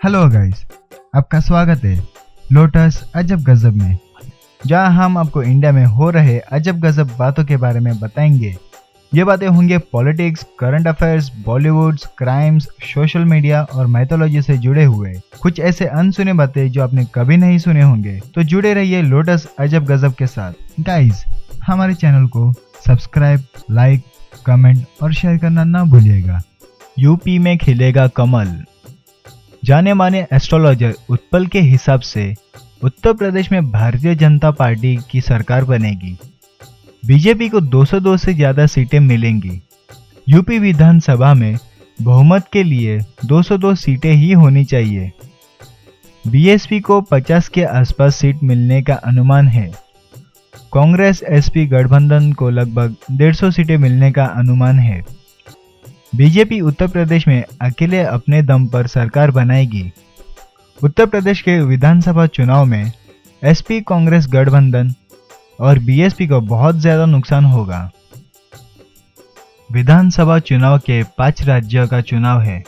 Hello guys, आपका स्वागत है लोटस अजब गजब में, जहां हम आपको इंडिया में हो रहे अजब गजब बातों के बारे में बताएंगे। ये बातें होंगे politics, current affairs, Bollywood, crimes, social media और माइथोलॉजी से जुड़े हुए कुछ ऐसे अनसुने बातें जो आपने कभी नहीं सुने होंगे। तो जुड़े रहिए लोटस अजब गजब के साथ। गाइस, हमारे चैनल को सब्सक्राइब, लाइक, कमेंट और शेयर करना ना भूलिएगा। यूपी में खिलेगा कमल। जाने माने एस्ट्रोलॉजर उत्पल के हिसाब से उत्तर प्रदेश में भारतीय जनता पार्टी की सरकार बनेगी। बीजेपी को 202 से ज्यादा सीटें मिलेंगी। यूपी विधानसभा में बहुमत के लिए 202 सीटें ही होनी चाहिए। बीएसपी को 50 के आसपास सीट मिलने का अनुमान है। कांग्रेस एसपी गठबंधन को लगभग 150 सीटें मिलने का अनुमान है। बीजेपी उत्तर प्रदेश में अकेले अपने दम पर सरकार बनाएगी। उत्तर प्रदेश के विधानसभा चुनाव में एसपी कांग्रेस गठबंधन और बीएसपी को बहुत ज्यादा नुकसान होगा। विधानसभा चुनाव के 5 राज्यों का चुनाव है।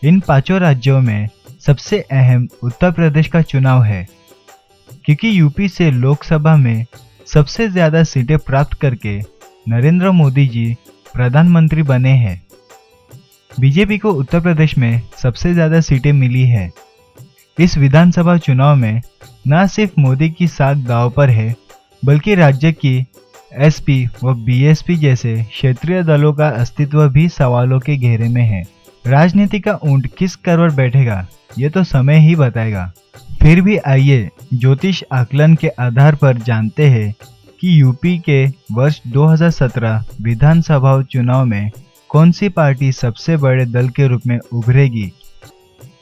इन 5 राज्यों में सबसे अहम उत्तर प्रदेश का चुनाव है, क्योंकि यूपी से लोकसभा में सबसे ज्यादा सीटें प्राप्त करके नरेंद्र मोदी जी प्रधानमंत्री बने हैं। बीजेपी को उत्तर प्रदेश में सबसे ज्यादा सीटें मिली है। इस विधानसभा चुनाव में न सिर्फ मोदी की साख दांव पर है, बल्कि राज्य की एसपी व बीएसपी जैसे क्षेत्रीय दलों का अस्तित्व भी सवालों के घेरे में है। राजनीति का ऊंट किस करवट बैठेगा, ये तो समय ही बताएगा। फिर भी आइए ज्योतिष आकलन के आधार पर जानते हैं कि यूपी के वर्ष 2017 विधानसभा चुनाव में कौन सी पार्टी सबसे बड़े दल के रूप में उभरेगी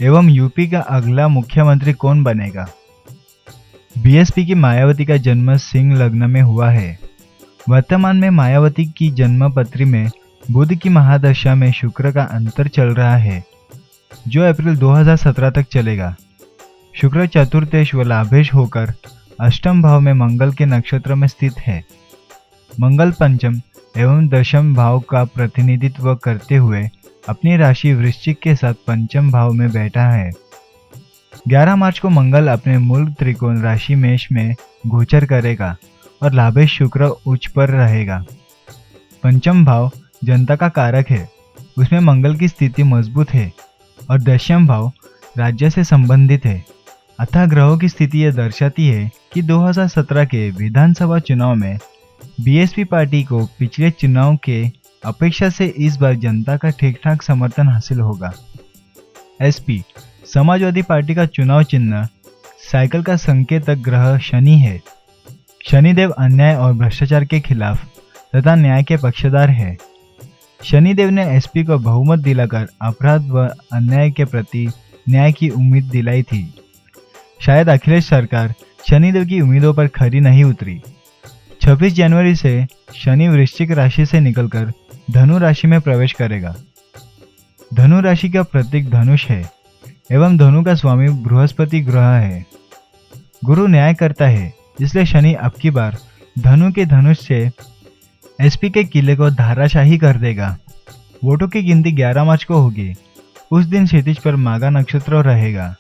एवं यूपी का अगला मुख्यमंत्री कौन बनेगा। बीएसपी की मायावती का जन्म सिंह लग्न में हुआ है। वर्तमान में मायावती की जन्म पत्री में बुध की महादशा में शुक्र का अंतर चल रहा है, जो अप्रैल 2017 तक चलेगा। शुक्र चतुर्थेश व लाभेश होकर अष्टम भाव में मंगल के नक्षत्र में स्थित है। मंगल पंचम एवं दशम भाव का प्रतिनिधित्व करते हुए अपनी राशि वृश्चिक के साथ पंचम भाव में बैठा है। 11 मार्च को मंगल अपने मूल त्रिकोण राशि मेष में गोचर करेगा और लाभेश शुक्र उच्च पर रहेगा। पंचम भाव जनता का कारक है, उसमें मंगल की स्थिति मजबूत है और दशम भाव राज्य से संबंधित है। अतः ग्रहों की स्थिति यह दर्शाती है कि 2017 के विधानसभा चुनाव में बीएसपी पार्टी को पिछले चुनाव के अपेक्षा से इस बार जनता का ठीक ठाक समर्थन हासिल होगा। एसपी समाजवादी पार्टी का चुनाव चिन्ह साइकिल का संकेतक ग्रह शनि है। शनिदेव अन्याय और भ्रष्टाचार के खिलाफ तथा न्याय के पक्षधर है। शनिदेव ने एसपी को बहुमत दिलाकर अपराध व अन्याय के प्रति न्याय की उम्मीद दिलाई थी। शायद अखिलेश सरकार शनिदेव की उम्मीदों पर खरी नहीं उतरी। 26 जनवरी से शनि वृश्चिक राशि से निकलकर धनु राशि में प्रवेश करेगा। धनु राशि का प्रतीक धनुष है एवं धनु का स्वामी बृहस्पति ग्रह है। गुरु न्याय करता है, इसलिए शनि अब की बार धनु के धनुष से एसपी के किले को धाराशाही कर देगा। वोटों की गिनती 11 मार्च को होगी। उस दिन क्षितिज पर माघा नक्षत्र रहेगा।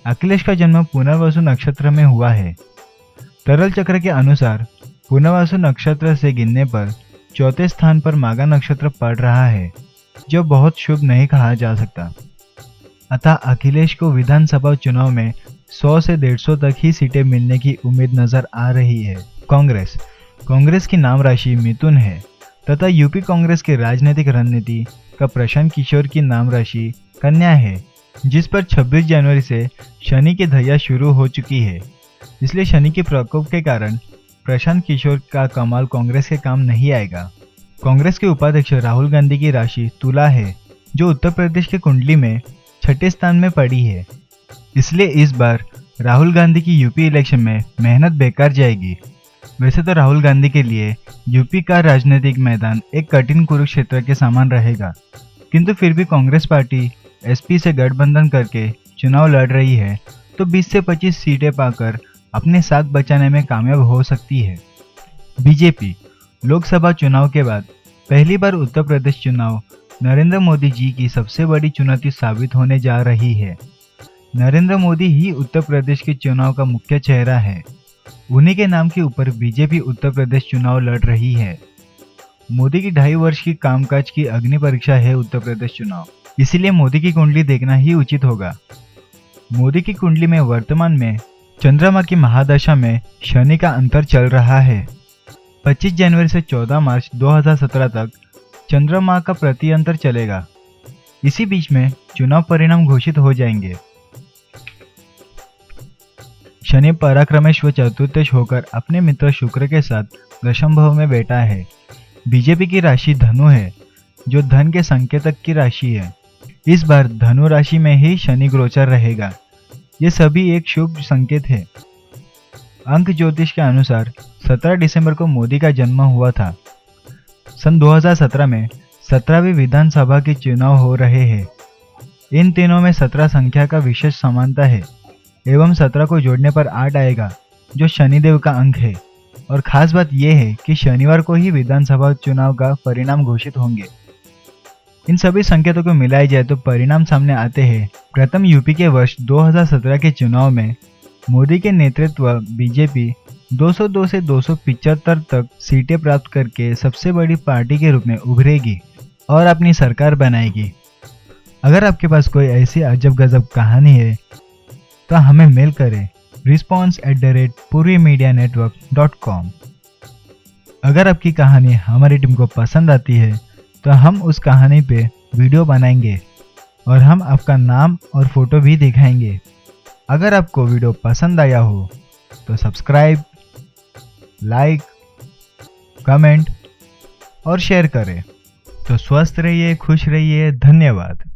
अखिलेश का जन्म पुनर्वसु नक्षत्र में हुआ है। तरल चक्र के अनुसार पुनर्वसु नक्षत्र से गिनने पर चौथे स्थान पर माघा नक्षत्र पड़ रहा है, जो बहुत शुभ नहीं कहा जा सकता। अतः अखिलेश को विधानसभा चुनाव में 100 से 150 तक ही सीटें मिलने की उम्मीद नजर आ रही है। कांग्रेस की नाम राशि मिथुन है तथा यूपी कांग्रेस की राजनीतिक रणनीति का प्रशांत किशोर की नाम राशि कन्या है, जिस पर 26 जनवरी से शनि की धैया शुरू हो चुकी है। इसलिए शनि के प्रकोप के कारण प्रशांत किशोर का कमाल कांग्रेस के काम नहीं आएगा। कांग्रेस के उपाध्यक्ष राहुल गांधी की राशि तुला है, जो उत्तर प्रदेश के कुंडली में 6ठे स्थान में पड़ी है। इसलिए इस बार राहुल गांधी की यूपी इलेक्शन में मेहनत बेकार जाएगी। वैसे तो राहुल गांधी के लिए यूपी का राजनीतिक मैदान एक कठिन कुरुक्षेत्र के समान रहेगा, किंतु फिर भी कांग्रेस पार्टी एसपी से गठबंधन करके चुनाव लड़ रही है, तो 20 से 25 सीटें पाकर अपने साथ बचाने में कामयाब हो सकती है। बीजेपी लोकसभा चुनाव के बाद पहली बार उत्तर प्रदेश चुनाव नरेंद्र मोदी जी की सबसे बड़ी चुनौती साबित होने जा रही है। नरेंद्र मोदी ही उत्तर प्रदेश के चुनाव का मुख्य चेहरा है। उन्हीं के नाम के ऊपर बीजेपी उत्तर प्रदेश चुनाव लड़ रही है। मोदी की 2.5 वर्ष की कामकाज की अग्नि परीक्षा है उत्तर प्रदेश चुनाव, इसीलिए मोदी की कुंडली देखना ही उचित होगा। मोदी की कुंडली में वर्तमान में चंद्रमा की महादशा में शनि का अंतर चल रहा है। 25 जनवरी से 14 मार्च 2017 तक चंद्रमा का प्रति अंतर चलेगा। इसी बीच में चुनाव परिणाम घोषित हो जाएंगे। शनि पराक्रमेश व चतुर्दश होकर अपने मित्र शुक्र के साथ दशम भाव में बैठा है। बीजेपी की राशि धनु है, जो धन के संकेतक की राशि है। इस बार धनु राशि में ही शनि गोचर रहेगा। ये सभी एक शुभ संकेत है। अंक ज्योतिष के अनुसार 17 दिसंबर को मोदी का जन्म हुआ था। सन 2017 में 17वीं विधानसभा के चुनाव हो रहे हैं। इन तीनों में 17 संख्या का विशेष समानता है एवं 17 को जोड़ने पर 8 आएगा, जो शनिदेव का अंक है। और खास बात यह है कि शनिवार को ही विधानसभा चुनाव का परिणाम घोषित होंगे। इन सभी संकेतों को मिलाया जाए तो परिणाम सामने आते हैं। प्रथम यूपी के वर्ष 2017 के चुनाव में मोदी के नेतृत्व बीजेपी 202 से 275 तक सीटें प्राप्त करके सबसे बड़ी पार्टी के रूप में उभरेगी और अपनी सरकार बनाएगी। अगर आपके पास कोई ऐसी अजब गजब कहानी है तो हमें मेल करें response@purvimedianetwork.com। अगर आपकी कहानी हमारी टीम को पसंद आती है तो हम उस कहानी पे वीडियो बनाएंगे और हम आपका नाम और फोटो भी दिखाएंगे। अगर आपको वीडियो पसंद आया हो तो सब्सक्राइब, लाइक, कमेंट और शेयर करें। तो स्वस्थ रहिए, खुश रहिए। धन्यवाद।